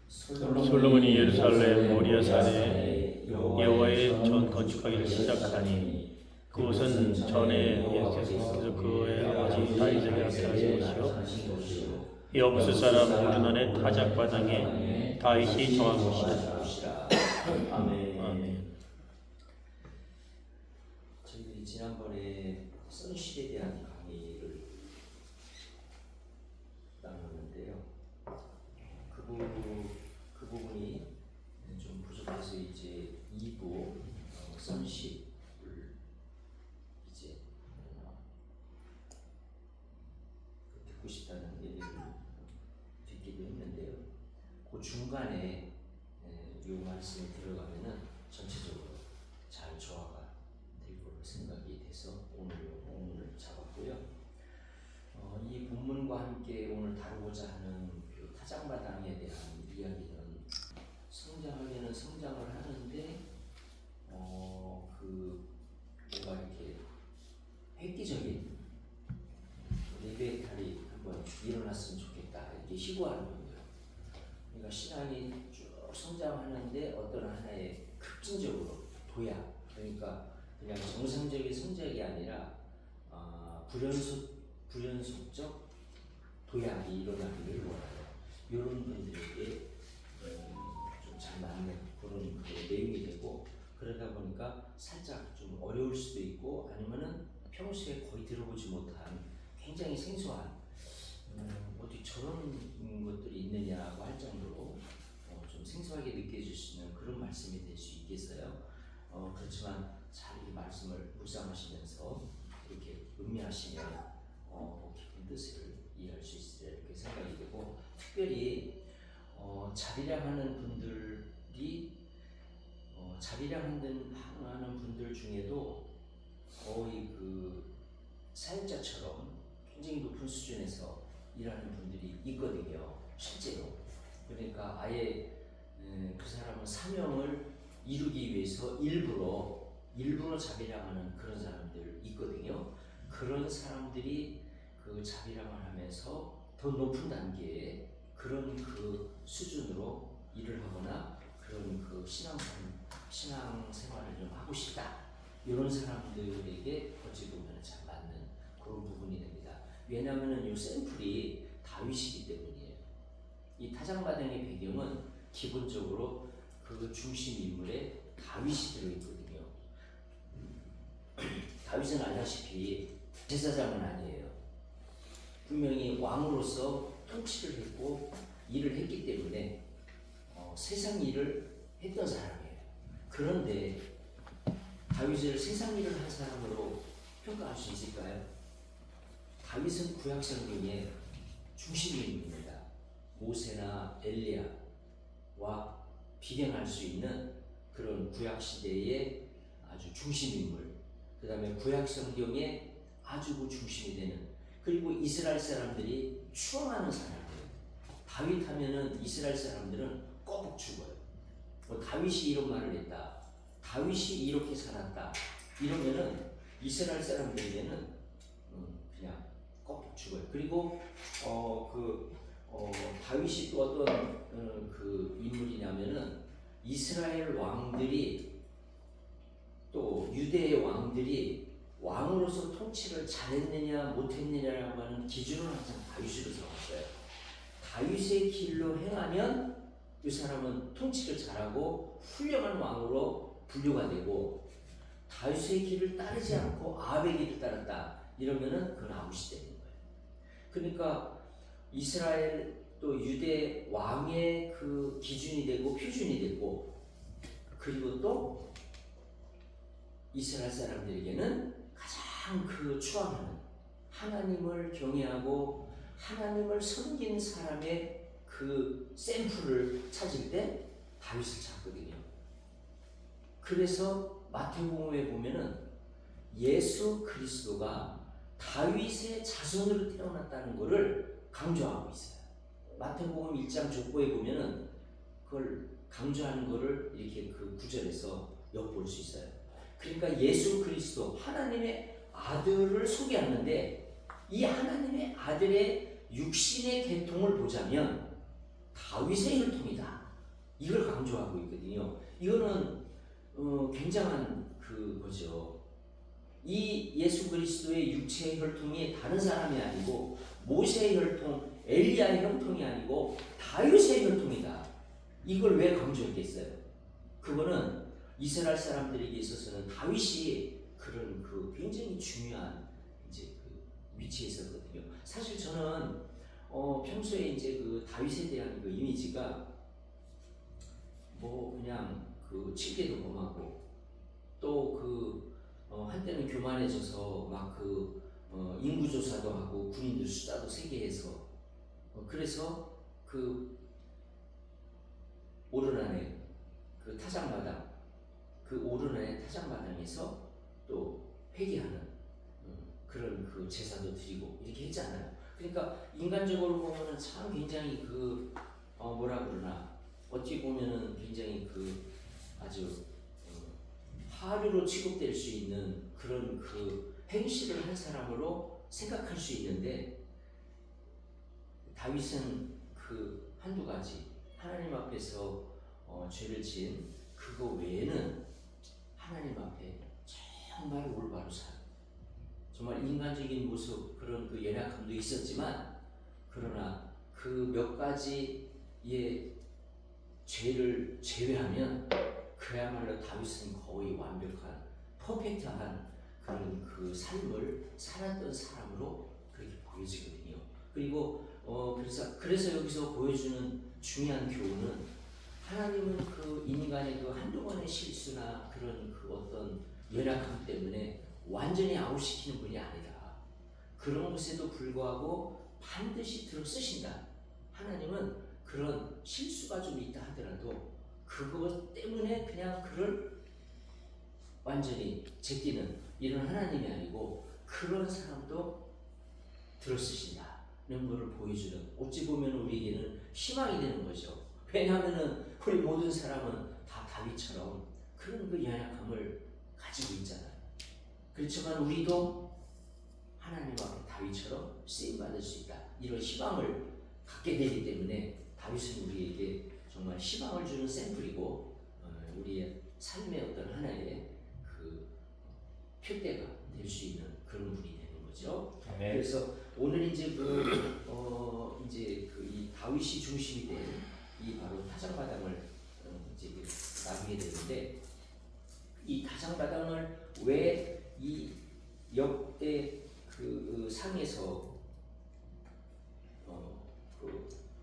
솔로몬이 예루살렘 모리아 산에 여호와의 전 건축하기를 시작하니 그곳은 전에 예수께서 그의 아버지 다윗에게 안겨하신 것이요 여부스 사람 우르난의 타작마당에 다윗이 정한 곳이다. 아멘. 저희들이 지난번에 sonship에 대한 강의를 나눴는데요. 그 부분이 좀 부족해서 이제 2부 sonship을 이제 듣고 싶다는 얘기를 듣기도 했는데요. 그 중간에 이 말씀이 들어가면은 전체적으로 잘 조화가 될 거로 생각이 돼서 오늘 본문을 잡았고요. 이 본문과 함께 오늘 다루고자 하는 그 타작마당에 대한 이야기는 성장하기는 성장을 하는데 뭔가 이렇게 획기적인 레벨탈이 한번 일어났으면 좋겠다 이렇게 희구하는 거예요. 그러니까 신앙이 쭉 성장하는데 어떤 하나의 급진적으로 도약, 그러니까 그냥 정상적인 성장이 아니라 불연속적 도약이 일어나기를 원해요. 이런 분들에게 좀 잘 맞는 그런 내용이 되고, 그러다 보니까 살짝 좀 어려울 수도 있고 아니면은 평소에 거의 들어보지 못한 굉장히 생소한 어디 저런 것들이 있느냐고 할 정도로 좀 생소하게 느껴질 수 있는 그런 말씀이 될 수 있겠어요. 그렇지만 잘 이 말씀을 묵상하시면서 이렇게 음미하시면 깊은 뜻을 이해할 수 있으리라 이렇게 생각이 되고, 특별히 자비량하는 분들이 자비량하는 분들 중에도 거의 그 사역자처럼 굉장히 높은 수준에서 일하는 분들이 있거든요, 실제로. 그러니까 아예 그 사람은 사명을 이루기 위해서 일부러 자비량하는 그런 사람들 있거든요. 그런 사람들이 그 자비량을 하면서 더 높은 단계의 그런 그 수준으로 일을 하거나 그런 그 신앙생활을 좀 하고 싶다, 이런 사람들에게 어찌 보면 잘 맞는 그런 부분이 됩니다. 왜냐하면 이 샘플이 다윗이기 때문이에요. 이 타작마당의 배경은 기본적으로 그 중심 인물에 다윗이 들어있거든요. 다윗은 알다시피 제사장은 아니에요. 분명히 왕으로서 통치를 했고 일을 했기 때문에 세상 일을 했던 사람이에요. 그런데 다윗을 세상 일을 한 사람으로 평가할 수 있을까요? 다윗은 구약 성경의 중심 인물입니다. 모세나 엘리야와 비견할 수 있는 그런 구약 시대의 아주 중심 인물, 그 다음에 구약 성경의 아주 그 중심이 되는, 그리고 이스라엘 사람들이 추앙하는 사람이에요. 다윗 하면은 이스라엘 사람들은 꼭 죽어요. 다윗이 이런 말을 했다, 다윗이 이렇게 살았다, 이러면은 이스라엘 사람들에게는 그냥 꼭 죽어요. 그리고 다윗이 또 어떤 그 인물이냐면은 이스라엘 왕들이 또 유대의 왕들이 왕으로서 통치를 잘했느냐 못했느냐라고 하는 기준을 항상 다윗으로 삼았어요. 다윗의 길로 행하면 이 사람은 통치를 잘하고 훌륭한 왕으로 분류가 되고, 다윗의 길을 따르지 않고 아합의 길을 따랐다 이러면은 그건 아웃이 되는 거예요. 그러니까 이스라엘 또 유대 왕의 그 기준이 되고 표준이 되고, 그리고 또 이스라엘 사람들에게는 가장 그 추앙하는, 하나님을 경외하고 하나님을 섬긴 사람의 그 샘플을 찾을 때 다윗을 찾거든요. 그래서 마태복음에 보면은 예수 그리스도가 다윗의 자손으로 태어났다는 것을 강조하고 있어요. 마태복음 1장 족보에 보면은 그걸 강조하는 것을 이렇게 그 구절에서 엿볼 수 있어요. 그러니까 예수 그리스도 하나님의 아들을 소개하는데, 이 하나님의 아들의 육신의 계통을 보자면 다윗의 혈통이다. 이걸 강조하고 있거든요. 이거는 굉장한 그거죠. 이 예수 그리스도의 육체의 혈통이 다른 사람이 아니고 모세의 혈통, 엘리야의 혈통이 아니고 다윗의 혈통이다. 이걸 왜 강조했겠어요? 그거는 이스라엘 사람들에게 있어서는 다윗이 그런 그 굉장히 중요한 이제 그 위치에 있었거든요. 사실 저는 평소에 이제 그 다윗에 대한 그 이미지가 뭐 그냥 그 칠개도 범하고 또 그 한때는 교만해져서 막 그 인구조사도 하고 군인들 숫자도 세게 해서 그래서 그 오르난의 그 타작마당 그 오르난의 타작마당에서 또 회개하는 그런 그 제사도 드리고 이렇게 했잖아요. 그러니까 인간적으로 보면은 참 굉장히 그 뭐라 그러나 어떻게 보면은 굉장히 그 아주 하류로 취급될 수 있는 그런 그 행실을 한 사람으로 생각할 수 있는데 다윗은 그 한두 가지 하나님 앞에서 죄를 지은 그거 외에는 하나님 앞에 정말 올바로 살 정말 인간적인 모습 그런 그 연약함도 있었지만 그러나 그 몇 가지의 죄를 제외하면 그야말로 다윗은 거의 완벽한 퍼펙트한 그런 그 삶을 살았던 사람으로 그렇게 보여지거든요. 그리고 그래서 여기서 보여주는 중요한 교훈은 하나님은 그 인간의 그 한두 번의 실수나 그런 그 어떤 연약함 때문에 완전히 아웃시키는 분이 아니다. 그런 것에도 불구하고 반드시 들어 쓰신다. 하나님은 그런 실수가 좀 있다 하더라도 그것 때문에 그냥 그를 완전히 제끼는 이런 하나님이 아니고 그런 사람도 들어 쓰신다는 것을 보여주는 어찌 보면 우리에게는 희망이 되는 거죠. 왜냐하면은 우리 모든 사람은 다 다윗처럼 그런 그 연약함을 가지고 있잖아요. 그렇지만 우리도 하나님 앞에 다윗처럼 쓰임받을 수 있다. 이런 희망을 갖게 되기 때문에 다윗은 우리에게 정말 희망을 주는 샘플이고 우리의 삶의 어떤 하나의 그 표대가 될 수 있는 그런 분이 되는 거죠. 네. 그래서 오늘 이제 이제 그 이 다윗이 중심이 된 이 바로 타작마당을 이제 나누게 되는데 이 타작마당을 왜 이 역대 그 상에서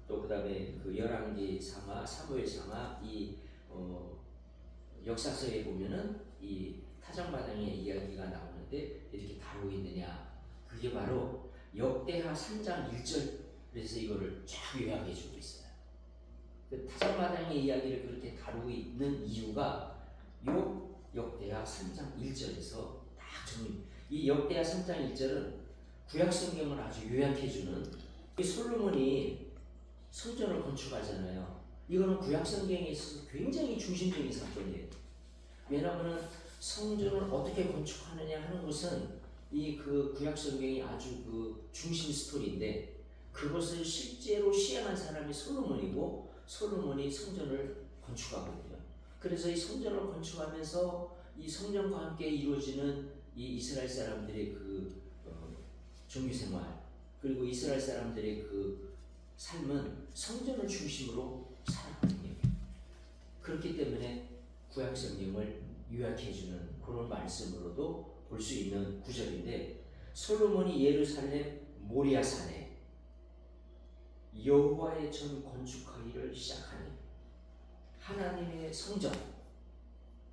또 그다음에 그 열왕기 상하, 사무엘 상하 이 역사서에 보면은 이 타작마당의 이야기가 나오는데 이렇게 다루고 있느냐? 그게 바로 역대하 3장 1절에서 이거를 쫙 요약해 주고 있어요. 그 타작마당의 이야기를 그렇게 다루고 있는 이유가 요 역대하 3장 1절에서 딱 정리. 이 역대하 3장 1절은 구약 성경을 아주 요약해 주는 이 솔로몬이 성전을 건축하잖아요. 이거는 구약 성경에 있어서 굉장히 중심적인 사건이에요. 왜냐하면 성전을 어떻게 건축하느냐 하는 것은 이 그 구약 성경이 아주 그 중심 스토리인데 그것을 실제로 시행한 사람이 솔로몬이고 솔로몬이 성전을 건축하거든요. 그래서 이 성전을 건축하면서 이 성전과 함께 이루어지는 이 이스라엘 사람들의 그 종교 생활 그리고 이스라엘 사람들의 그 삶은 성전을 중심으로 살았거든요. 그렇기 때문에 구약 성경을 요약해주는 그런 말씀으로도 볼 수 있는 구절인데 솔로몬이 예루살렘 모리아산에 여호와의 전 건축하기를 시작하니 하나님의 성전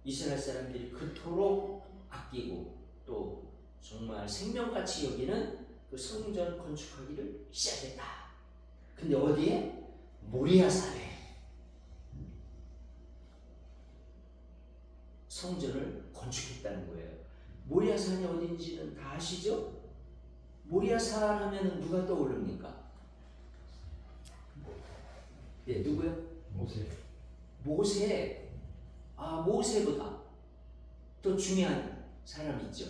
이스라엘 사람들이 그토록 아끼고 또 정말 생명같이 여기는 그 성전 건축하기를 시작했다. 근데 어디에? 모리아산에 성전을 건축했다는 거예요. 모리아산이 어딘지는 다 아시죠? 모리아산 하면은 누가 떠오릅니까? 네, 누구요? 모세. 모세. 모세보다 더 중요한 사람 있죠?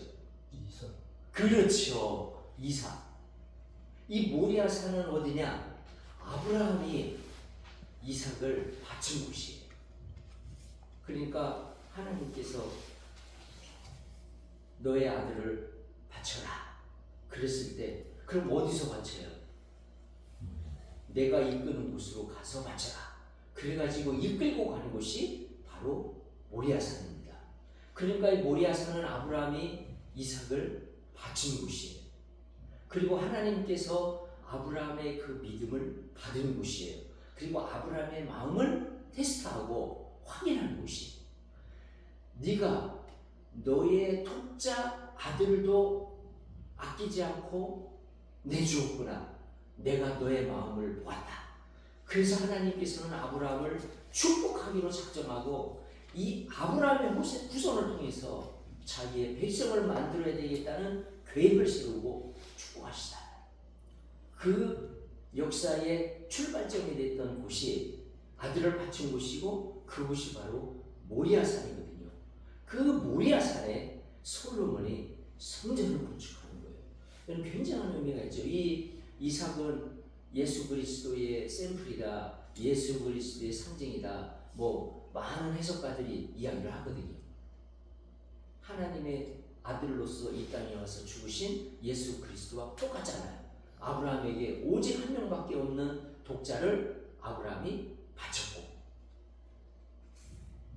이사. 그렇죠. 이삭. 이 모리아산은 어디냐? 아브라함이 이삭을 바친 곳이에요. 그러니까 하나님께서 너의 아들을 바쳐라 그랬을 때 그럼 어디서 바쳐요? 내가 이끄는 곳으로 가서 바쳐라. 그래가지고 이끌고 가는 곳이 바로 모리아산입니다. 그러니까 이 모리아산은 아브라함이 이삭을 바친 곳이에요. 그리고 하나님께서 아브라함의 그 믿음을 받은 곳이에요. 그리고 아브라함의 마음을 테스트하고 확인하는 곳이에요. 네가 너의 독자 아들도 아끼지 않고 내주었구나. 내가 너의 마음을 보았다. 그래서 하나님께서는 아브라함을 축복하기로 작정하고 이 아브라함의 후손을 통해서 자기의 백성을 만들어야 되겠다는 계획을 세우고 축복하시다. 그 역사의 출발점이 됐던 곳이 아들을 바친 곳이고 그곳이 바로 모리아산이거든요. 그 모리아산에 솔로몬이 성전을 건축하는 거예요. 이건 굉장한 의미가 있죠. 이 이삭은 예수 그리스도의 샘플이다, 예수 그리스도의 상징이다, 많은 해석가들이 이야기를 하거든요. 하나님의 아들로서 이 땅에 와서 죽으신 예수 그리스도와 똑같잖아요. 아브라함에게 오직 한 명밖에 없는 독자를 아브라함이 바쳤고,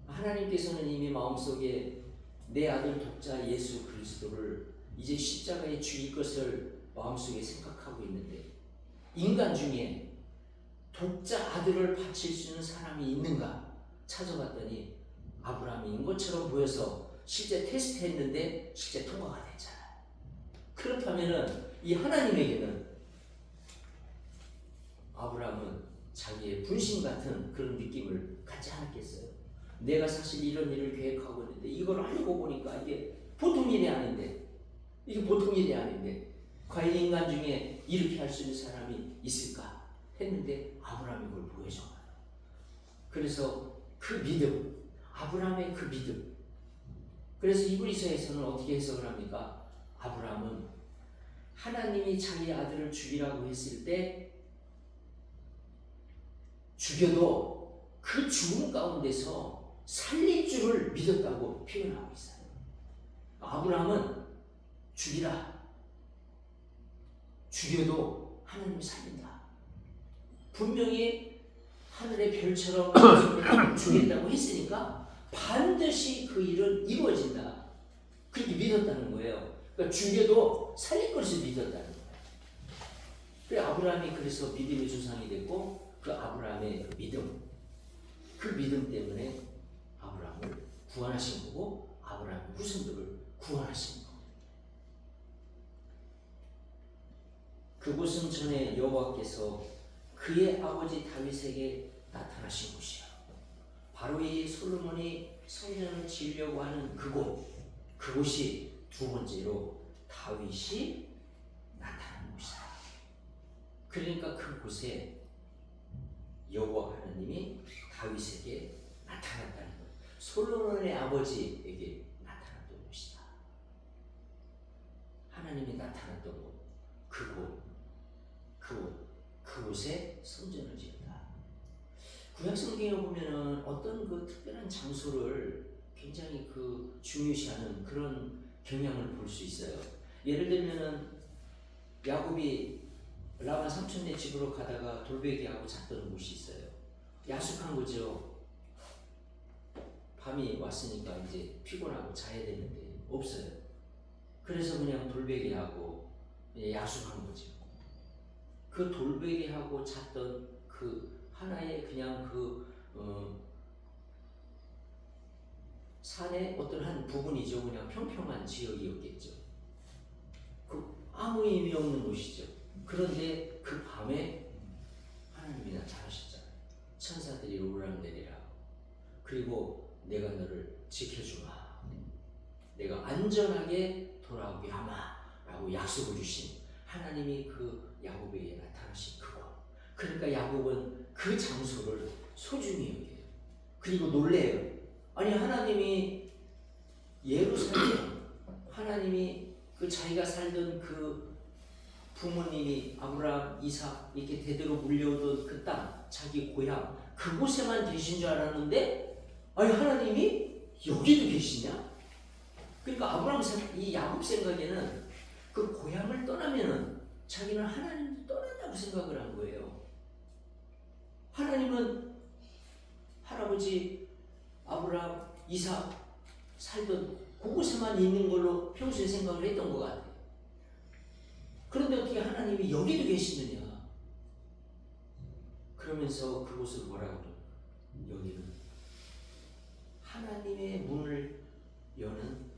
하나님께서는 이미 마음속에 내 아들 독자 예수 그리스도를 이제 십자가에 죽일 것을 마음속에 생각하고 있는데, 인간 중에 독자 아들을 바칠 수 있는 사람이 있는가 찾아봤더니 아브라함인 것처럼 보여서 실제 테스트했는데 실제 통과가 됐잖아요. 그렇다면은 이 하나님에게는 아브라함은 자기의 분신 같은 그런 느낌을 갖지 않았겠어요. 내가 사실 이런 일을 계획하고 있는데 이걸 알고 보니까 이게 보통 일이 아닌데, 이게 보통 일이 아닌데 과연 인간 중에 이렇게 할 수 있는 사람이 있을까 했는데 아브라함이 그걸 보여줘요. 그래서 그 믿음, 아브라함의 그 믿음. 그래서 히브리서에서는 어떻게 해석을 합니까? 아브라함은 하나님이 자기 아들을 죽이라고 했을 때 죽여도 그 죽음 가운데서 살릴 줄을 믿었다고 표현하고 있어요. 아브라함은 죽이라, 죽여도 하나님이 살린다. 분명히 하늘의 별처럼 죽인다고 했으니까 반드시 그 일은 이루어진다. 그렇게 믿었다는 거예요. 그러니까 죽여도 살릴 것을 믿었다는 거예요. 그래 아브라함이 그래서 믿음의 조상이 됐고, 그 아브라함의 그 믿음 때문에 아브라함을 구원하신 거고 아브라함의 후손들을 구원하신 겁니다. 그곳은 전에 여호와께서 그의 아버지 다윗에게 나타나신 곳이야. 바로 이 솔로몬이 성전을 지으려고 하는 그곳이 두 번째로 다윗이 나타난 곳이다. 그러니까 그곳에 여호와 하나님이 다윗에게 나타났다는 것, 솔로몬의 아버지에게 나타났던 곳이다. 하나님이 나타났던 곳, 그곳에 성전을 지었다. 구약 성경에 보면은 어떤 그 특별한 장소를 굉장히 중요시하는 그런 경향을 볼 수 있어요. 예를 들면은 야곱이 라반 삼촌네 집으로 가다가 돌베개하고 잤던 곳이 있어요. 야숙한 거죠. 밤이 왔으니까 이제 피곤하고 자야 되는데 없어요. 그래서 그냥 돌베개하고 야숙한 거죠. 그 돌베개하고 잤던 그 하나의 그냥 산의 어떤 한 부분이죠. 그냥 평평한 지역이었겠죠. 아무 의미 없는 곳이죠. 그런데 그 밤에 하나님이 나타나셨잖아요. 천사들이 오르락내리라. 그리고 내가 너를 지켜주마. 내가 안전하게 돌아오게 하마. 라고 약속을 주신 하나님이 그 야곱에게 나타나신 그곳. 그러니까 야곱은 그 장소를 소중히 여겨요. 그리고 놀래요. 아니 하나님이 예루살렘, 하나님이 그 자기가 살던 그 부모님이 아브라함, 이삭 이렇게 대대로 물려오던 그 땅, 자기 고향, 그곳에만 계신 줄 알았는데 아니 하나님이 여기도 계시냐? 그러니까 이 야곱 생각에는 그 고향을 떠나면은 자기는 하나님도 떠난다고 생각을 한 거예요. 하나님은 할아버지 아브라함, 이삭 살던 그곳에만 있는 걸로 평소에 생각을 했던 것 같아요. 그런데 어떻게 하나님이 여기도 계시느냐? 그러면서 그곳을 뭐라고 그래요? 여기는 하나님의 문을 여는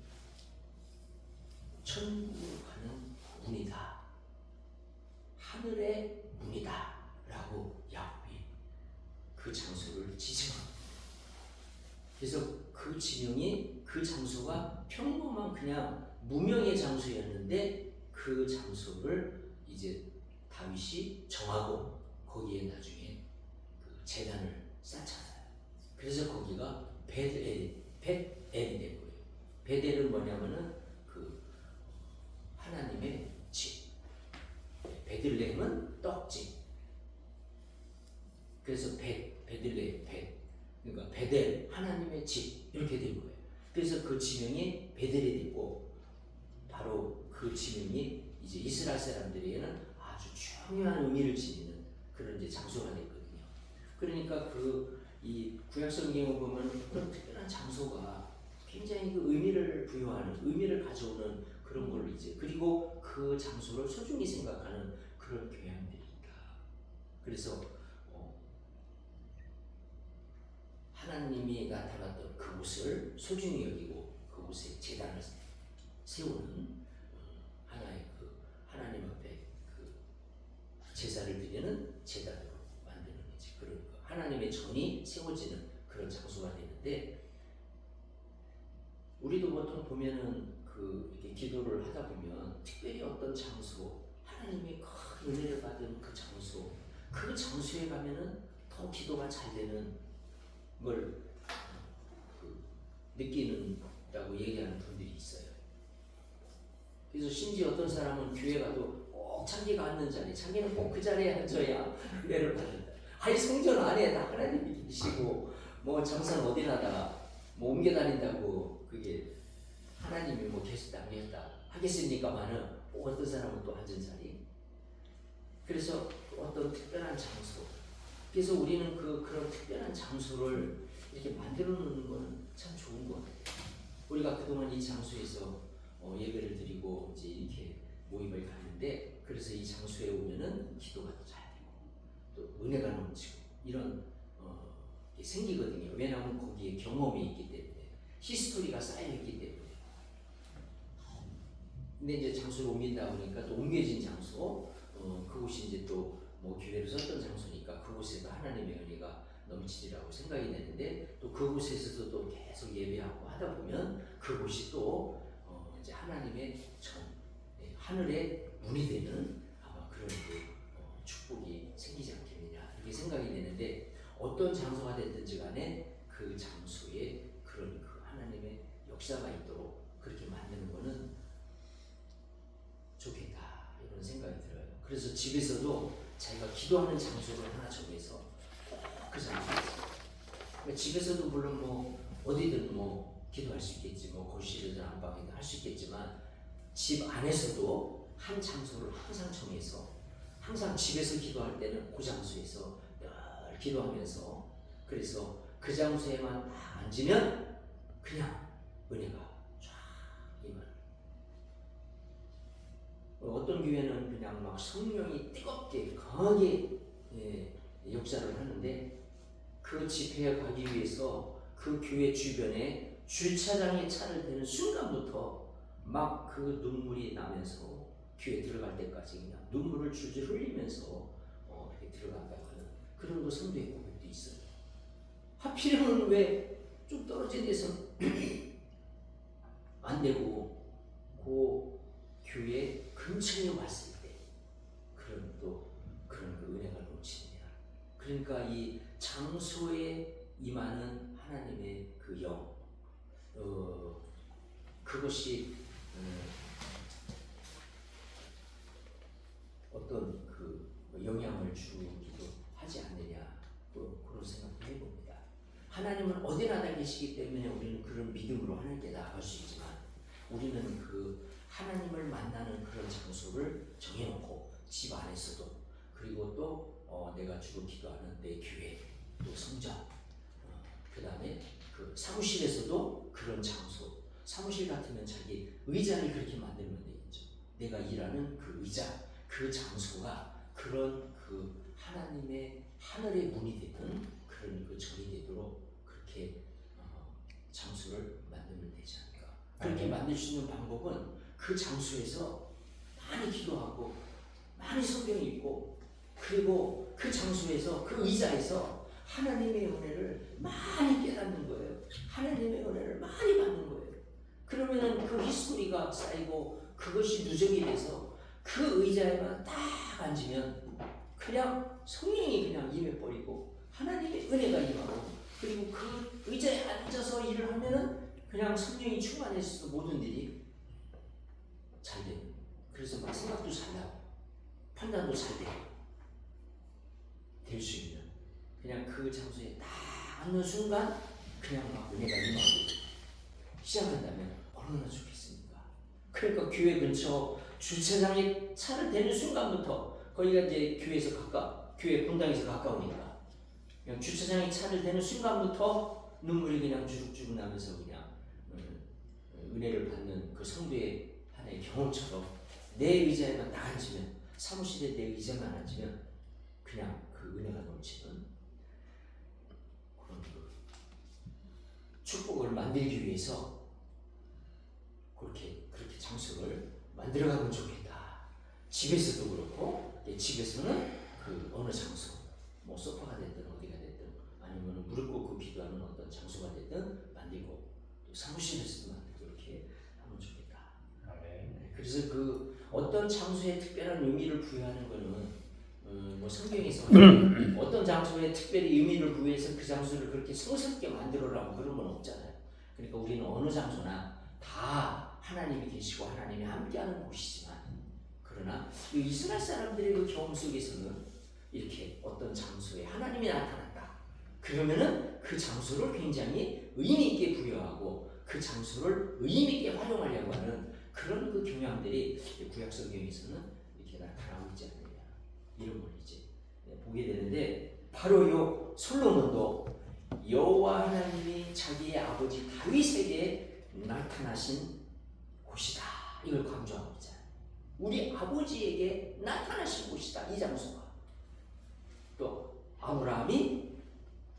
천국으로 가는 문이다. 하늘의 문이다. 라고 야곱이 그 장소를 지정합니다. 그래서 그 지명이 그 장소가 평범한 그냥 무명의 장소였는데 그 장소를 이제 다윗이 정하고 거기에 나중에 그 제단을 쌓잖아요. 그래서 거기가 벳엘이 된 거예요. 벳엘은 뭐냐면은 그 하나님의 집. 베들레헴은 떡집. 그래서 베들레헴 그러니까 베델 하나님의 집 이렇게 된 거예요. 그래서 그 지명이 베델이 됐고 바로 그 지명이 이제 이스라엘 사람들에게는 아주 중요한 의미를 지니는 그런 이제 장소가 됐거든요. 그러니까 이 구약 성경을 보면 그런 특별한 장소가 굉장히 그 의미를 부여하는 의미를 가져오는 그런 걸로 이제 그리고 그 장소를 소중히 생각하는 그런 교양들입니다. 그래서 하나님이 나타났던 그곳을 소중히 여기고 그곳에 제단을 세우는 하나의 그 하나님 앞에 그 제사를 드리는 제단으로 만드는 이제 그런 하나님의 전이 세워지는 그런 장소가 되는데 우리도 보통 보면은 이렇게 기도를 하다 보면 특별히 어떤 장소 하나님의 큰 은혜를 받은 그 장소에 가면은 더 기도가 잘 되는 걸 느끼는다고 얘기하는 분들이 있어요. 그래서 심지어 어떤 사람은 교회 가도 꼭 자기가 앉는 자리, 자기는 꼭 그 자리에 앉아야 은혜를 받는다. 아니 성전 안에 다 하나님이 계시고 뭐 장사 어디나다 뭐 옮겨 다닌다고 그게 하나님이 뭐 계시다 안 계시다 하겠습니까만은 어떤 사람은 또 앉은 자리. 그래서 어떤 특별한 장소. 그래서 우리는 그런 특별한 장소를 이렇게 만들어 놓는 거는 참 좋은 것 같아요. 우리가 그동안 이 장소에서 예배를 드리고 이제 이렇게 모임을 갔는데 그래서 이 장소에 오면은 기도가 더 잘 되고 또 은혜가 넘치고 이런 게 생기거든요. 왜냐하면 거기에 경험이 있기 때문에 히스토리가 쌓여 있기 때문에. 근데 이제 장소를 옮긴다 보니까 또 옮겨진 장소, 그곳이 이제 또 뭐 교회를 썼던 장소니까 그곳에도 하나님의 은혜가 넘치리라고 생각이 되는데 또 그곳에서도 또 계속 예배하고 하다 보면 그곳이 또 이제 하나님의 하늘의 문이 되는 아마 그런 축복이 생기지 않겠느냐 이렇게 생각이 되는데 어떤 장소가 됐든지 간에 그 장소에 그런 그 하나님의 역사가 있도록 그렇게 만드는 거는 좋겠다 이런 생각이 들어요. 그래서 집에서도 자기가 기도하는 장소를 하나 정해서 그 장소에서 집에서도 물론 뭐 어디든 뭐 기도할 수 있겠지 뭐 거실이든 안방이든 할 수 있겠지만 집 안에서도 한 장소를 항상 정해서 항상 집에서 기도할 때는 그 장소에서 늘 기도하면서 그래서 그 장소에만 딱 앉으면 그냥 은혜가 쫙 임하는. 어떤 교회는 그냥 막 성령이 뜨겁게 강하게 역사를 하는데 그 집회에 가기 위해서 그 교회 주변에 주차장에 차를 대는 순간부터 막 그 눈물이 나면서 교회 들어갈 때까지 그냥 눈물을 줄줄 흘리면서 이렇게 들어간다고 하는 그런 거 성도의 고백도 있어요. 하필이면 왜 좀 떨어진 데서 안 되고 그 교회 근처에 왔을 때 그런 그 은혜가 넘치느냐. 그러니까 이 장소에 임하는 하나님의 그 영, 그것이 어떤 그 영향을 주기도 하지 않느냐 또 그런 생각도 해봅니다. 하나님은 어디나 다 계시기 때문에 우리는 그런 믿음으로 하나님께 나아갈 수 있지만 우리는 그 하나님을 만나는 그런 장소를 정해놓고 집 안에서도 그리고 또 내가 주로 기도하는 내 교회 또 성전 그 다음에 그 사무실에서도 그런 장소 사무실 같으면 자기 의자를 그렇게 만들면 되겠죠. 내가 일하는 그 의자 그 장소가 그런 그 하나님의 하늘의 문이 되는 그런 그 전이 되도록 그렇게 장소를 만들면 되지 않을까. 그렇게 만들 수 있는 방법은 그 장소에서 많이 기도하고 많이 성경 읽고 그리고 그 장소에서 그 의자에서 하나님의 은혜를 많이 깨닫는 거예요. 하나님의 은혜를 많이 받는 거예요. 그러면은 그 히스토리가 쌓이고 그것이 누적이 돼서 그 의자에만 딱 앉으면 그냥 성령이 그냥 임해버리고 하나님의 은혜가 임하고 그리고 그 의자에 앉아서 일을 하면은 그냥 성령이 충만해서 모든 일이 잘 돼요. 그래서 막 생각도 잘 나고 판단도 잘 되고 될 수 있는 그냥 그 장소에 딱 앉는 순간 그냥 막 은혜가 임하고 시작한다면 얼마나 좋겠습니까? 그러니까 교회 근처 주차장에 차를 대는 순간부터 거기가 이제 교회에서 교회 분당에서 가까우니까 그냥 주차장에 차를 대는 순간부터 눈물이 그냥 주룩주룩 나면서 그냥 은혜를 받는 그 성도의 하나의 경험처럼 내 의자에만 딱 앉으면 사무실에 내 의자만 앉으면 그냥 그 은혜가 넘치는 그런 그 축복을 만들기 위해서 그렇게 장소를 만들어가면 좋겠다. 집에서도 그렇고 집에서는 그 어느 장소 뭐 소파가 됐든 어디가 됐든 아니면 무릎 꿇고 기도하는 어떤 장소가 됐든 만들고 또 사무실에서도 만들고 이렇게 하면 좋겠다. 네, 그래서 그 어떤 장소에 특별한 의미를 부여하는 거는 뭐 성경에서 어떤 장소에 특별히 의미를 부여해서 그 장소를 그렇게 성스럽게 만들어라고 그런 건 없잖아요. 그러니까 우리는 어느 장소나 다 하나님이 계시고 하나님이 함께하는 곳이지만 그러나 이 이스라엘 사람들의 그 경험 속에서는 이렇게 어떤 장소에 하나님이 나타났다. 그러면은 그 장소를 굉장히 의미 있게 부여하고 그 장소를 의미 있게 활용하려고 하는 그런 그 경향들이 구약 성경에서는 이렇게 나타나고 있지 않느냐 이런 걸 이제 보게 되는데 바로 요 솔로몬도 여호와 하나님이 자기의 아버지 다윗에게 나타나신 곳이다 이걸 강조하고 있잖아요. 우리 아버지에게 나타나신 곳이다 이 장소가. 또 아브라함이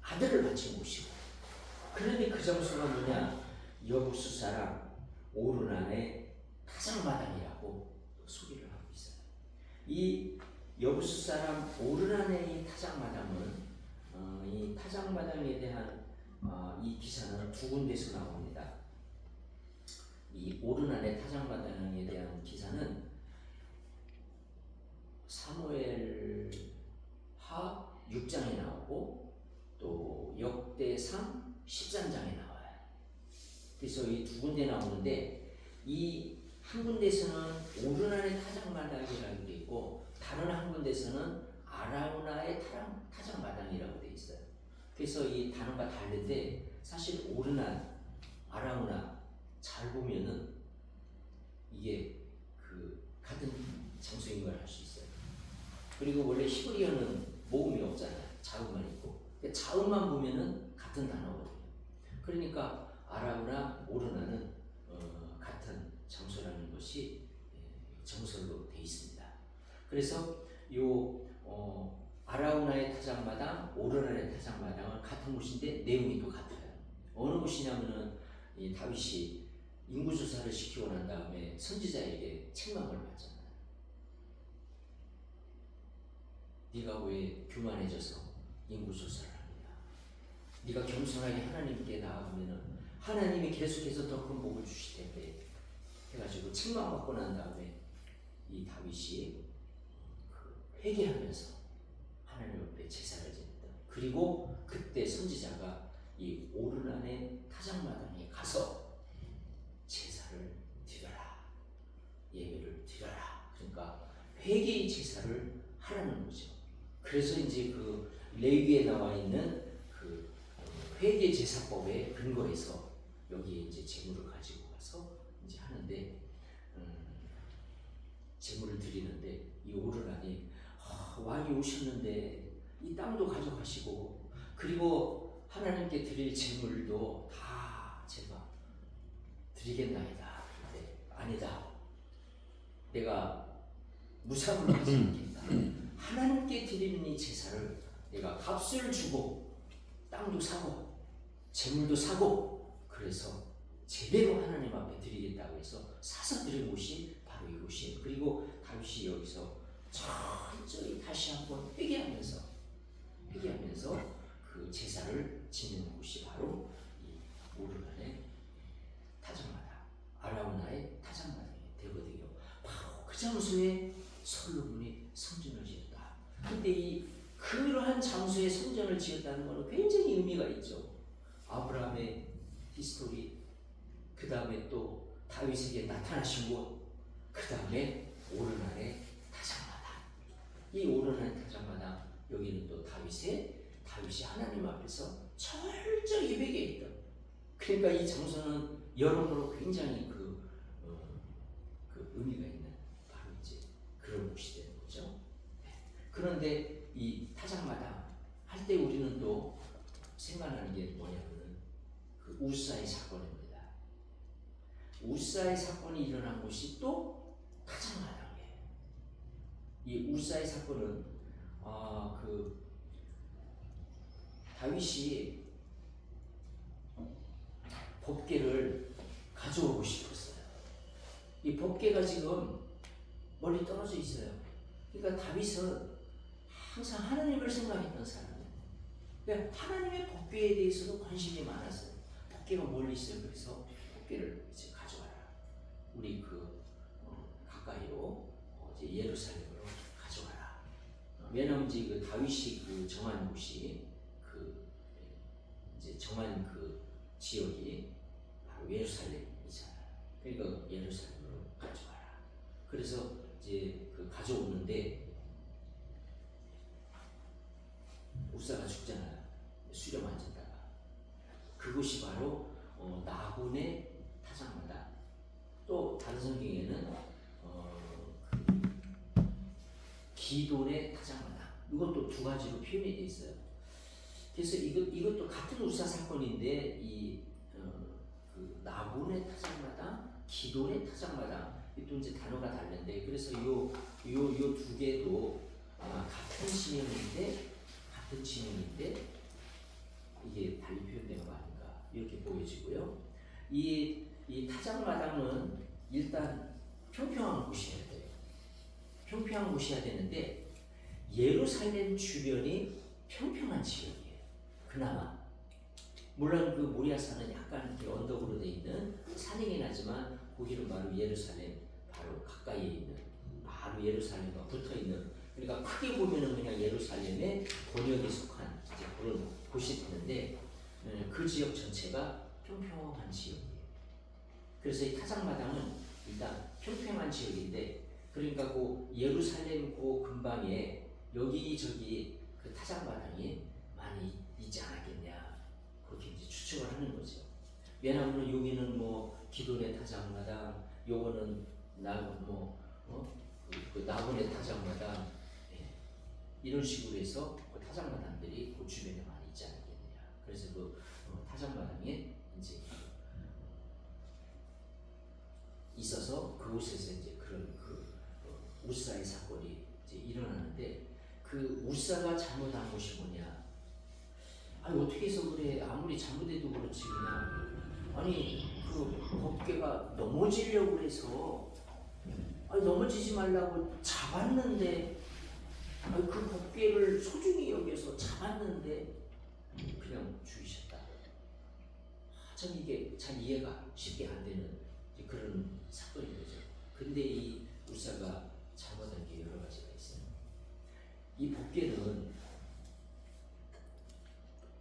아들을 바친 곳이고 그런데 그 장소가 뭐냐 여부수 사람 오르난의 타작마당이라고 소개를 하고 있어요. 이 여부수 사람 오르난의 이 타작마당은 이 타작마당에 대한 이 기사는 두 군데서 나옵니다. 이 오르난의 타작마당에 대한 기사는 사무엘 하 6장에 나오고 또 역대상 13장에 나와요. 그래서 이 두 군데 나오는데 이 한 군데서는 오르난의 타작마당이라고 되어 있고 다른 한 군데서는 아라우나의 타작마당이라고 되어 있어요. 그래서 이 단어가 다른데 사실 오르난, 아라우나 잘 보면은 이게 그 같은 장소인 걸 알 수 있어요. 그리고 원래 히브리어는 모음이 없잖아요. 자음만 있고. 자음만 보면은 같은 단어거든요. 그러니까 아라우나 오르나는 같은 장소라는 것이 정설로 되어 있습니다. 그래서 요 아라우나의 타작마당, 오르나의 타작마당은 같은 곳인데 내용이 또 같아요. 어느 곳이냐면은 이 다윗이 인구조사를 시키고 난 다음에 선지자에게 책망을 받잖아요. 네가 왜 교만해져서 인구조사를 하느냐. 네가 겸손하게 하나님께 나아가면은 하나님이 계속해서 더 큰 복을 주실 텐데 해가지고 책망받고 난 다음에 이 다윗이 회개하면서 하나님 앞에 제사를 드렸다. 그리고 그때 선지자가 이 오르난의 타작마당에 가서 제사를 드려라. 예배를 드려라. 그러니까 회개의 제사를 하라는 거죠. 그래서 이제 그 레위기에 나와 있는 그 회계 제사법에 근거해서 여기에 이제 재물을 가지고 가서 이제 하는데 재물을 드리는데 이 오르라니 왕이 오셨는데 이 땅도 가져가시고 그리고 하나님께 드릴 재물도 다 제가 드리겠나이다. 그런데 아니다. 내가 무상으로 하지 않겠다. 하나님께 드리는 이 제사를 내가 값을 주고 땅도 사고 재물도 사고 그래서 제대로 하나님 앞에 드리겠다고 해서 사서 드린 곳이 바로 이곳이에요. 그리고 다윗이 여기서 철저히 다시 한번 회개하면서 그 제사를 지내는 곳이 바로 이 오르간의 타작마당, 아라우나의 타작마당이 되거든요. 바로 그 장소에 솔로몬이 성전을 지었다. 근데 이 그러한 장소에 성전을 지었다는 것은 굉장히 의미가 있죠. 아브라함의 히스토리, 그 다음에 또 다윗에게 나타나신 곳, 그 다음에 오르난의 타작마당. 이 오르난의 타작마당, 여기는 또 다윗이 하나님 앞에서 철저히 회개했던. 그러니까 이 장소는 여러모로 굉장히 그 의미가 있는 바로 이제 그런 곳이 되는 거죠. 그런데 이 타작마당 할 때 우리는 또 생각나는 게 뭐냐면은 그 우사의 사건입니다. 우사의 사건이 일어난 곳이 또 타작마당이에요. 이 우사의 사건은 그 다윗이 법궤를 가져오고 싶었어요. 이 법궤가 지금 멀리 떨어져 있어요. 그러니까 다윗은 항상 하나님을 생각했던 사람이에요. 그러니까 하나님의 법궤에 대해서도 관심이 많았어요. 법궤가 멀리 있어요. 그래서 법궤를 이제 가져와라. 우리 가까이로 이제 예루살렘으로 가져와라. 왜냐하면 이제 그 다윗이 그 정한 곳이 이제 정한 그 지역이 바로 예루살렘이잖아요. 그러니까 예루살렘으로 가져와라. 그래서 이제 그 가져오는데 우사가 죽잖아요. 수렴 앉았다가 그곳이 바로 나군의 타작마당. 또 다른 성경에는 기돈의 타작마당. 이것도 두 가지로 표현이 되어 있어요. 그래서 이것도 같은 우사 사건인데 그 나군의 타작마당, 기돈의 타작마당 또 이제 단어가 다른데 그래서 요 두 개도 같은 진영인데 이게 달리 표현된 거 아닌가 이렇게 보여지고요. 이 타작마당은 일단 평평한 곳이어야 돼요. 평평한 곳이어야 되는데 예루살렘 주변이 평평한 지역이에요. 그나마 물론 그 모리아산은 약간 이렇게 언덕으로 돼 있는 산이긴 하지만 거기는 바로 예루살렘 바로 가까이에 있는 바로 예루살렘과 붙어 있는 그러니까 크게 보면은 그냥 예루살렘의 번역에 속한 이제 그런 곳이 되는데 그 지역 전체가 평평한 지역이에요. 그래서 이 타작마당은 일단 평평한 지역인데 그러니까 그 예루살렘 그 근방에 여기저기 그 타작마당이 많이 있지 않았겠냐 그렇게 이제 추측을 하는 거죠. 왜냐하면 여기는 뭐 기돈의 타작마당, 요거는 그 나군의 타작마당 이런 식으로 해서 그 타작마당들이 그 주변에 많이 있지 않겠느냐. 그래서 그 타작마당에 이제 있어서 그곳에서 이제 그런 우사의 사건이 이제 일어나는데 그 우사가 잘못한 것이 뭐냐? 아니 어떻게 해서 그래? 아무리 잘못해도 그렇지 그냥 아니 그 법궤가 넘어지려고 해서 아니 넘어지지 말라고 잡았는데 아니 그 법궤를 소중히 여기서 잡았는데 그냥 죽이셨다. 참 이게 잘 이해가 쉽게 안 되는 그런 사건인 거죠. 근데 이 우사가 잘못한 게 여러 가지가 있어요. 이 법궤는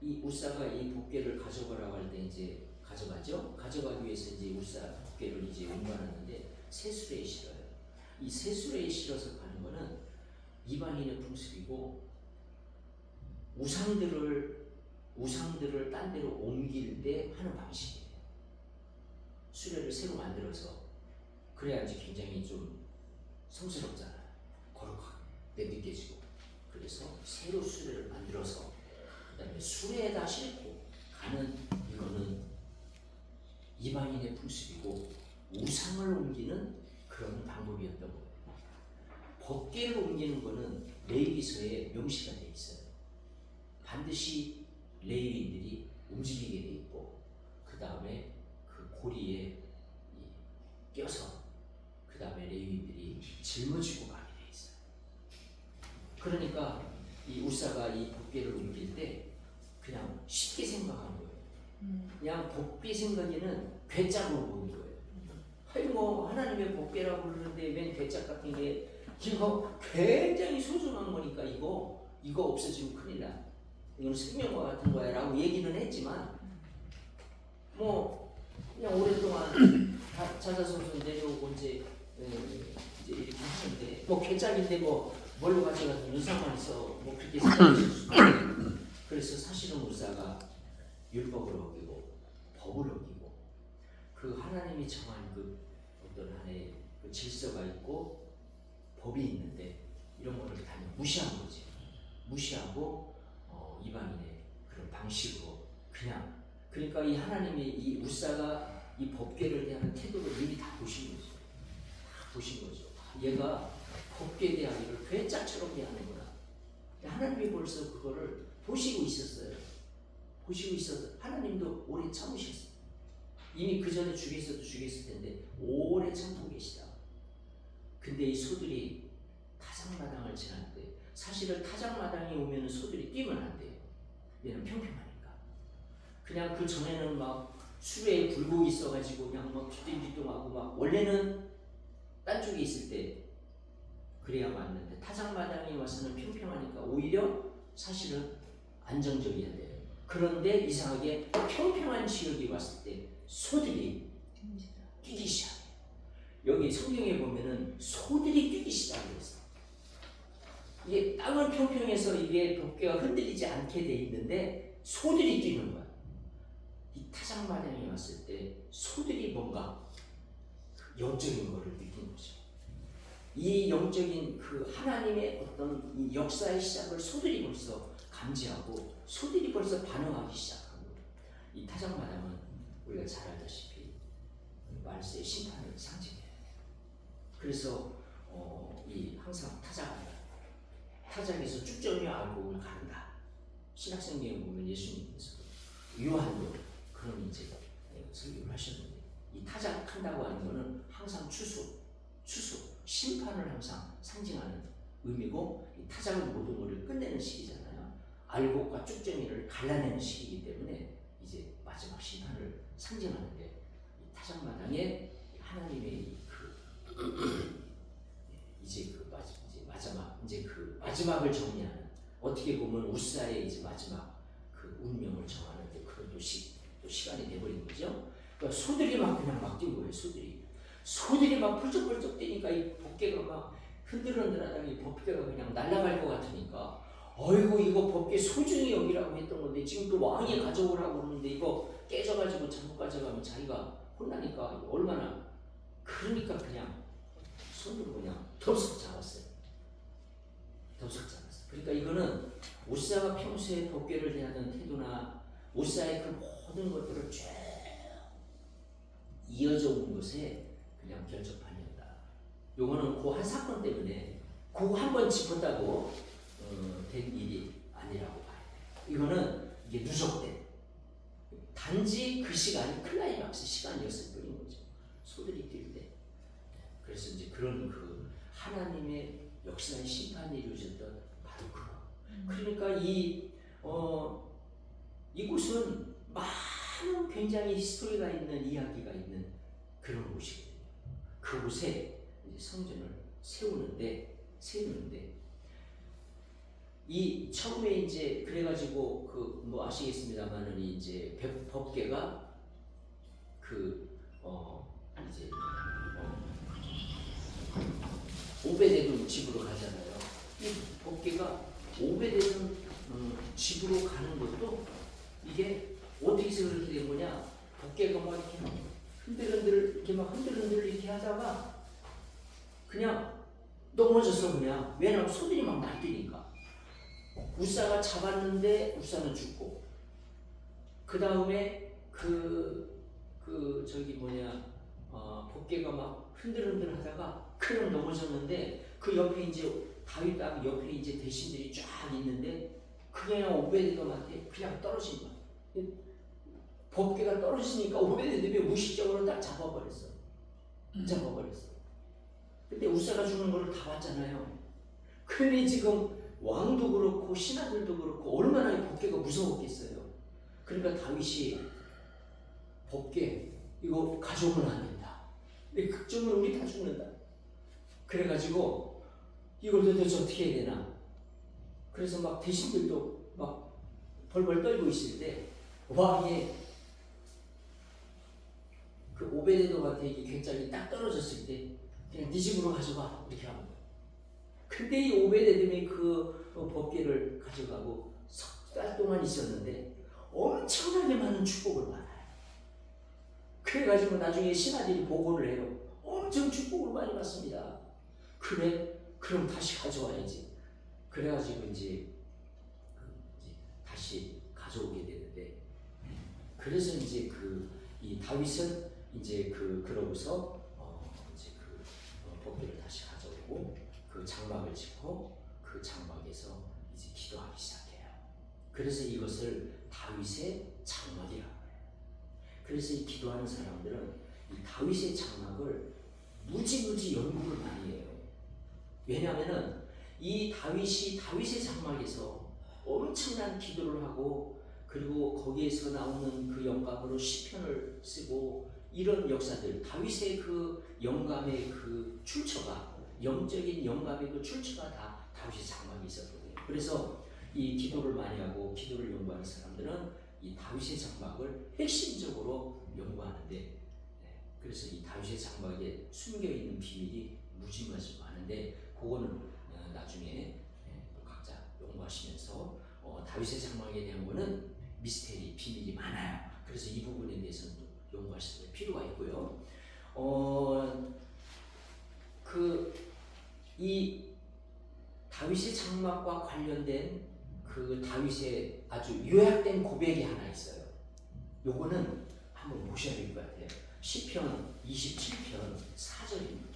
이 우사가 이 법궤를 가져가라고 할 때 이제 가져가죠. 가져가기 위해서 이제 우사 법궤를 이제 운반하는데 세수레에 실어요. 이 세수레에 실어서 가는 거는 이방인의 풍습이고 우상들을 딴 데로 옮길 때 하는 방식이에요. 수레를 새로 만들어서 그래야지 굉장히 좀 성스럽잖아요. 거룩하게 느껴지고. 그래서 새로 수레를 만들어서 그다음에 수레에다 싣고 가는 이거는 이방인의 풍습이고 우상을 옮기는 그런 방법이었던 거예요. 법궤를 옮기는 거는 레위기서에 명시가 돼 있어요. 반드시 레위인들이 움직이게 돼 있고 그 다음에 그 고리에 껴서 그 다음에 레위인들이 짊어지고 가게 돼 있어요. 그러니까 이 우사가 이 법궤를 옮길 때 그냥 쉽게 생각한 거예요. 그냥 법궤 생각에는 괴짝으로 보는 거예요. 아니 뭐 하나님의 법궤라고 그러는데 웬 괴짝 같은 게 이거 굉장히 소중한 거니까 이거 없어지면 큰일 나. 이건 생명과 같은 거야 라고 얘기는 했지만 뭐 그냥 오랫동안 자자손손 내려오고 이제 이렇게 하는데 뭐 괴짝인데 뭐 뭘로 가져가도 유상만 있어 뭐 그렇게 생각하실 수도 있어요. 그래서 사실은 우사가 율법을 어기고 법을 어기고 그 하나님이 정한 그 어떤 하나의 그 질서가 있고 법이 있는데 이런 거를 다 무시한 거지. 무시하고 이방인의 그런 방식으로 그냥 그러니까 이 하나님이 이 우사가 이 법궤를 대하는 태도를 이미 다 보신 거죠. 다 보신 거죠. 얘가 법궤에 대한 일을 괴짝처럼 대하는구나. 하나님이 벌써 그거를 보시고 있었어요. 보시고 있어서 하나님도 오래 참으셨어요. 이미 그 전에 죽였을 텐데 오래 참고 계시다. 근데 이 소들이 타작마당을 지날 때 사실은 타작마당에 오면 소들이 뛰면 안 돼요. 얘는 평평하니까. 그냥 그 전에는 막 수레에 굴곡이 있어가지고 그냥 막 뒤뚱뒤뚱하고 막 원래는 딴 쪽에 있을 때 그래야 맞는데 타작마당에 와서는 평평하니까 오히려 사실은 안정적이어야 돼요. 그런데 이상하게 평평한 지역이 왔을 때 소들이 뛰기 시작해요. 여기 성경에 보면은 소들이 뛰기 시작했어. 이게 땅은 평평해서 이게 법궤가 흔들리지 않게 돼 있는데 소들이 뛰는 거야. 이 타작마당에 왔을 때 소들이 뭔가 영적인 거를 느낀 거죠. 이 영적인 그 하나님의 어떤 이 역사의 시작을 소들이 벌써 감지하고 소들이 벌써 반응하기 시작한 거예요. 이 타작마당은 우리가 잘 알다시피 말세의 심판을 상징해요. 그래서 이 항상 타작에서 쭉정이 알곡을 가른다. 신약성경에 보면 예수님께서 요한도 그런 이제 설교를 하셨는데 이 타작한다고 하는 것은 항상 추수, 심판을 항상 상징하는 의미고 이 타작은 모든 것을 끝내는 시기잖아요. 알곡과 쭉정이를 갈라내는 시기이기 때문에 이제 마지막 심판을 상징하는데 이 타작마당에 하나님의 마지막을 정리하는 어떻게 보면 우사의 이제 마지막 그 운명을 정하는데 그런 또 시간이 돼버린 거죠. 그러니까 소들이 막 그냥 막 뛴 거예요. 소들이 막 펄쩍펄쩍 뛰니까 이 법궤가 막 흔들흔들하다가 이 법궤가 그냥 날아갈 것 같으니까 어이구 이거 법궤 소중히 여기라고 했던 건데 지금 또 왕이 가져오라고 그러는데 이거 깨져가지고 잘못 가져가면 자기가 혼나니까 얼마나 그러니까 그냥 손으로 그냥 덥석 잡았어요. 그러니까 이거는 우사가 평소에 법궤를 대하는 태도나 우사의 그 모든 것들을 쭉 이어져 온 것에 그냥 결정판이었다. 요거는 그 한 사건 때문에 그거 한 번 짚었다고 된 일이 아니라고 봐야 돼요. 이거는 이게 누적된 단지 그 시간이 클라이막스 시간이었을 뿐인 거죠. 소들이 뛸 때. 그래서 이제 그런 그 하나님의 역사의 심판이 이루어졌던 바로 그거. 그러니까 이곳은 많은 굉장히 히스토리가 있는 이야기가 있는 그런 곳이거든요. 그곳에 이제 성전을 세우는데 이 처음에 이제 그래가지고 그 뭐 아시겠습니다만은 이제 법궤가 이제 오베데돔 집으로 가잖아요. 이 법궤가 오베데돔 집으로 가는 것도 이게 어떻게 해서 그렇게 된 거냐? 법궤가 막 이렇게 막 흔들흔들 이렇게 막 흔들흔들 이렇게 하다가 그냥 넘어졌어 그냥. 왜냐면 소들이 막 날뛰니까. 우사가 잡았는데 우사는 죽고. 그 다음에 법궤가 막 흔들흔들 하다가 그냥 넘어졌는데 그 옆에 이제 다윗 땅 옆에 이제 대신들이 쫙 있는데 그냥 오베데돔한테 그냥 떨어진 거야. 법궤가 떨어지니까 오베데돔이 무의식적으로 딱 잡아버렸어. 근데 우사가 죽는 거를 다 봤잖아요. 근데 지금 왕도 그렇고 신하들도 그렇고 얼마나 이 법궤가 무서웠겠어요. 그러니까 다윗이 법궤 이거 가져오면 안 된다. 내 극적으로 우리 다 죽는다. 그래가지고 이걸 도대체 어떻게 해야 되나. 그래서 막 대신들도 막 벌벌 떨고 있을 때 왕이 그 오베데돔한테 이 궤장이 딱 떨어졌을 때 그냥 네 집으로 가져가 이렇게 하는 거야. 근데 이 오베데돔이 그 법궤를 가져가고 석 달 동안 있었는데 엄청나게 많은 축복을 받아요. 그래가지고 나중에 신하들이 보고를 해요. 엄청 축복을 많이 받습니다. 그래? 그럼 다시 가져와야지. 그래가지고 이제 다시 가져오게 되는데, 그래서 이제 이 다윗은 이제 그러고서 이제 법궤를 다시 가져오고 그 장막을 짓고 그 장막에서 이제 기도하기 시작해요. 그래서 이것을 다윗의 장막이라고 해요. 그래서 이 기도하는 사람들은 이 다윗의 장막을 무지무지 연구를 많이 해요. 왜냐하면은 이 다윗이 다윗의 장막에서 엄청난 기도를 하고 그리고 거기에서 나오는 그 영감으로 시편을 쓰고 이런 역사들, 다윗의 그 영감의 그 출처가, 영적인 영감의 그 출처가 다 다윗의 장막에 있었거든요. 그래서 이 기도를 많이 하고 기도를 연구하는 사람들은 이 다윗의 장막을 핵심적으로 연구하는데, 그래서 이 다윗의 장막에 숨겨 있는 비밀이 무지무지 많은데 그거는 나중에 각자 연구하시면서 다윗의 장막에 대한 거는 미스테리, 비밀이 많아요. 그래서 이 부분에 대해서는 또 연구하실 필요가 있고요. 이 다윗의 장막과 관련된 그 다윗의 아주 요약된 고백이 하나 있어요. 요거는 한번 보셔야 될 것 같아요. 시편 27편 4절입니다.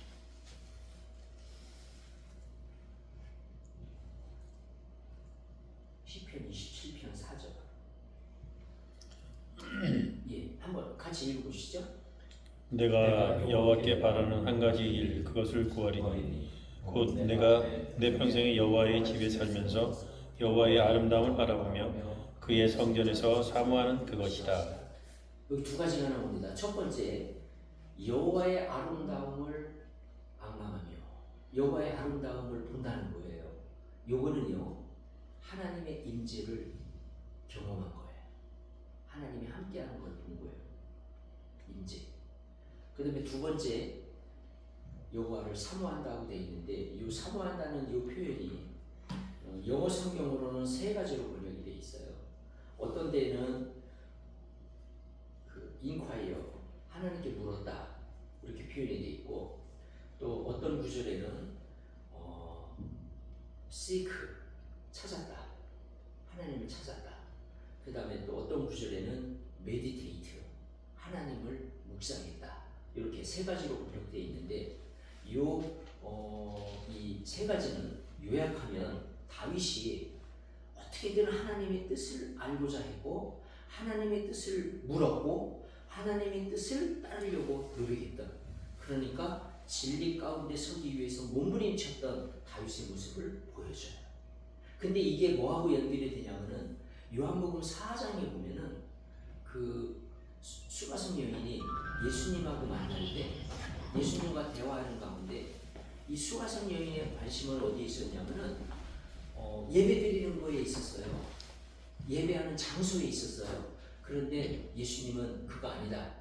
시편 27편 4절. 예, 한번 같이 읽어보시죠. 내가 여호와께 바라는 한 가지 일 그것을 구하리니 곧 내가 내 평생에 여호와의 집에 살면서 여호와의 아름다움을 바라보며 그의 성전에서 사모하는 그것이다. 여기 두 가지가 나옵니다. 첫 번째, 여호와의 아름다움을 앙망하며 여호와의 아름다움을 본다는 거예요. 요거는요, 하나님의 임재를 경험한 거예요. 하나님이 함께하는 걸 본 거예요. 임재. 그 다음에 두 번째, 여호와를 사모한다고 되어 있는데 이 사모한다는 이 표현이 영어 성경으로는 세 가지로 번역이 되어 있어요. 어떤 데는 inquire, 하나님께 물었다 이렇게 표현이 되어 있고, 또 어떤 구절에는 seek, 찾았다, 하나님을 찾았다. 그 다음에 또 어떤 구절에는 meditate, 하나님을 묵상했다. 이렇게 세 가지로 번역되어 있는데 이 세 가지는 요약하면 다윗이 어떻게든 하나님의 뜻을 알고자 했고 하나님의 뜻을 물었고 하나님의 뜻을 따르려고 노력했던, 그러니까 진리 가운데 서기 위해서 몸부림쳤던 다윗의 모습을 보여줘요. 근데 이게 뭐하고 연결이 되냐면은 요한복음 4장에 보면은 그 수가성 여인이 예수님하고 만날 때 예수님과 대화하는 가운데 이 수가성 여인의 관심은 어디에 있었냐면은 예배 드리는 거에 있었어요. 예배하는 장소에 있었어요. 그런데 예수님은 그거 아니다,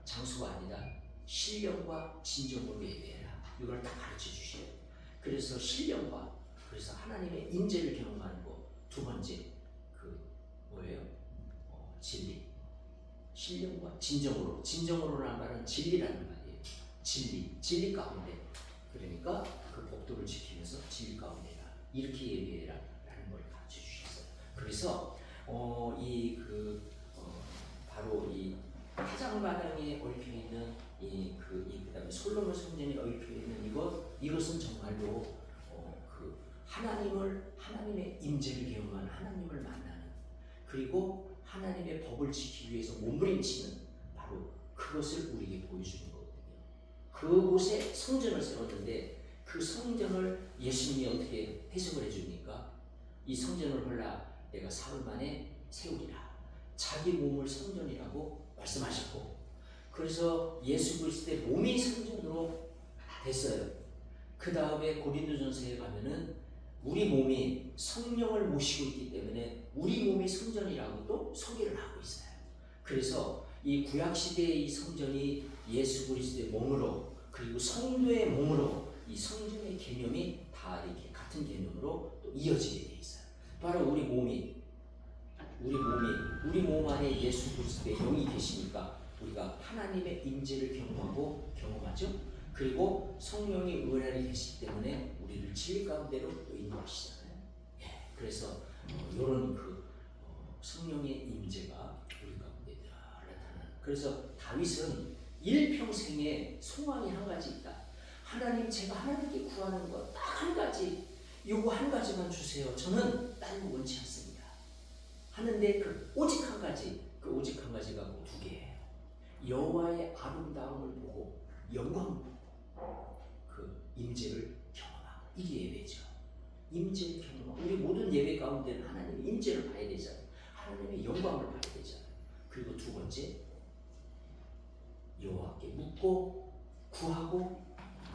장소가 아니다, 신령과 진정으로 예배해라, 이걸 다 가르쳐 주셔요. 그래서 신령과, 그래서 하나님의 임재를 경험하는 것, 두 번째 그 뭐예요? 진리. 신령과 진정으로라는 말은 진리라는 말이에요. 진리 가운데. 그러니까 그 법도를 지키면서 진리 가운데라 이렇게 예배해라라는 걸 가르쳐 주셨어요. 그래서 바로 이 타작마당에 얽혀 있는 그다음에 솔로몬 성전에 얽혀 있는 이것은 정말로 하나님의 임재를 경험하는 하나님을 만나는 그리고 하나님의 법을 지키기 위해서 몸부림치는 바로 그것을 우리에게 보여주는 거거든요. 그곳에 성전을 세웠는데 그 성전을 예수님이 어떻게 해석을 해줍니까? 이 성전을 헐라 내가 사흘 만에 세우리라. 자기 몸을 성전이라고 말씀하셨고 그래서 예수 그리스도의 몸이 성전으로 됐어요. 그 다음에 고린도전서에 가면은 우리 몸이 성령을 모시고 있기 때문에 우리 몸이 성전이라고 또 소개를 하고 있어요. 그래서 이 구약시대의 이 성전이 예수 그리스도의 몸으로 그리고 성도의 몸으로 이 성전의 개념이 다 이렇게 같은 개념으로 또 이어지게 돼 있어요. 바로 우리 몸 안에 예수 그리스도의 영이 계시니까 우리가 하나님의 임재를 경험하죠. 그리고 성령이 은혜를 계시기 때문에 우리를 진리 가운데로 또 인도하시잖아요. 그래서 이런 성령의 임재가 우리 가운데 나타나는. 그래서 다윗은 일평생에 소망이 한 가지 있다. 하나님, 제가 하나님께 구하는 것 딱 한 가지, 요거 한 가지만 주세요. 저는 다른 거 원치 않습니다. 하는데 그 오직 한 가지가 두 개예요. 여호와의 아름다움을 보고 영광 그 임재를 경험하고 이게 예배죠. 임재를 경험하고 우리 모든 예배 가운데는 하나님의 임재를 봐야 되잖아요. 하나님의 영광을 봐야 되잖아요. 그리고 두 번째 여호와께 묻고 구하고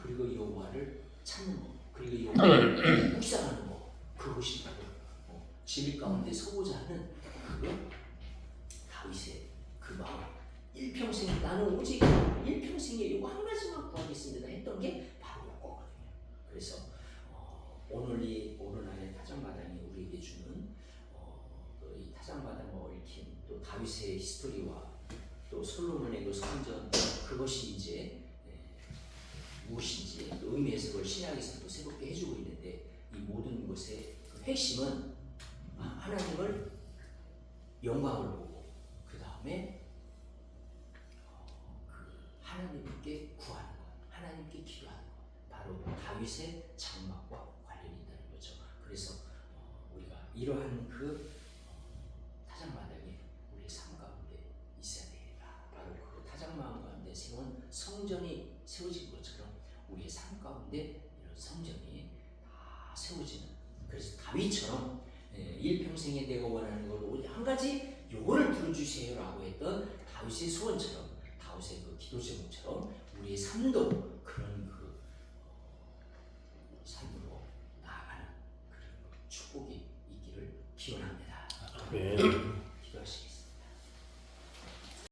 그리고 여호와를 찾는 것 그리고 여호와를 묵상하는 것 그것이 바로 진리 가운데 서고자 하는 다윗의 그 마음 일평생 나는 오직 일평생에 이거 한 가지만 구하겠습니다 했던 게 바로 이거거든요. 그래서 오늘 날의 타작마당이 우리에게 주는 이 타작마당과 얽힌 또 다윗의 히스토리와 또 솔로몬의 그 성전 그것이 이제 무엇인지 또 의미 해석을 신약에서 또 새롭게 해주고 있는데 이 모든 것의 그 핵심은 하나님을 영광을 보고 그 다음에 하나님께 구하는 것, 하나님께 기도하는 것, 바로 다윗의 장막과 관련이 있다는 거죠. 그래서 우리가 이러한 타작마당에 우리의 삶 가운데 있어야 되겠다. 바로 그 타작마당 가운데 세운 성전이 세워진 것처럼 우리의 삶 가운데 이런 성전이 다 세워지는. 그래서 다윗처럼 일평생에 내가 원하는 걸 오직 한 가지 요거를 들어주세요라고 했던 다윗의 소원처럼 다윗의 그 기도 제목처럼 우리의 삶도 그런 삶으로 나아가는 그런 축복이 있기를 기원합니다. 네.